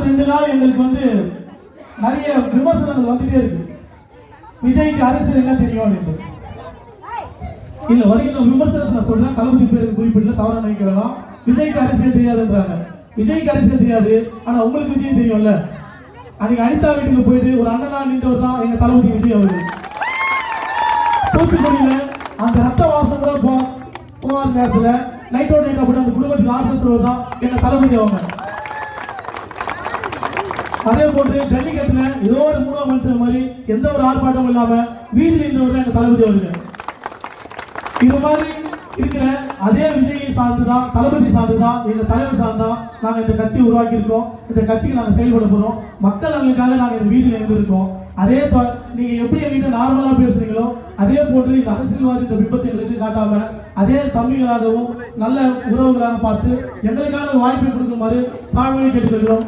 Last 2 நாள் எங்களுக்கு நிறைய விமர்சனங்கள் வந்துட்டே இருக்கு. விஜய்க்கு அரசியல் என்ன தெரியும் அப்படின்னு. இல்ல வருகிற விமர்சனத்தை நான் சொல்றேன், தளபதி பேருக்கு குறிப்பிடல, தவறா நினைக்கலாம். விஜய்க்கு அரசியல் தெரியாதுன்றாங்க. விஜய்க்கு அரசியல் தெரியாது, ஆனா உங்களுக்கு விஜய் தெரியும்ல. அன்னைக்கு அனிதா வீட்டுக்கு போயிட்டு ஒரு அண்ணனா நின்றவர் தான் எங்க தளபதி விஜய் அவர்கள். தூத்துக்குடியில அந்த ரத்த வாசம் கூட போகாத நேரத்துல நைட்டோட நைட்டா போட்டு அந்த குடும்பத்துக்கு ஆபீஸ் தான் எங்க தளபதி அவங்க. அதே போன்று ஜல்லிக்கட்டுல ஏதோ ஒரு 3 மனுஷன் மாதிரி எந்த ஒரு ஆர்ப்பாட்டமும் இல்லாம வீதி நின்றவர் தான் எங்க தளபதி அவர்கள். இது மாதிரி இருக்கிற அதே விஜயை சார்ந்துதான், தளபதி சார்ந்துதான், எங்க தலைவர் சார்ந்தான் நாங்க இந்த கட்சியை உருவாக்கி இருக்கோம். இந்த கட்சிக்கு நாங்க செயல்பட போறோம். மக்கள் நலனுக்காக நாங்க இந்த வீதியில் இருந்திருக்கோம். அதே நீங்க எப்படி எங்கிட்ட நார்மலா பேசுறீங்களோ அதே போன்று இந்த அரசியல்வாதி இந்த விபத்தை எங்களுக்கு காட்டாம அதே தம்பிகளாகவும் நல்ல உறவுகளாக பார்த்து எங்களுக்கான வாய்ப்பை கொடுக்குமாறு தாழ்மையை கேட்டுக்கொள்கிறோம்.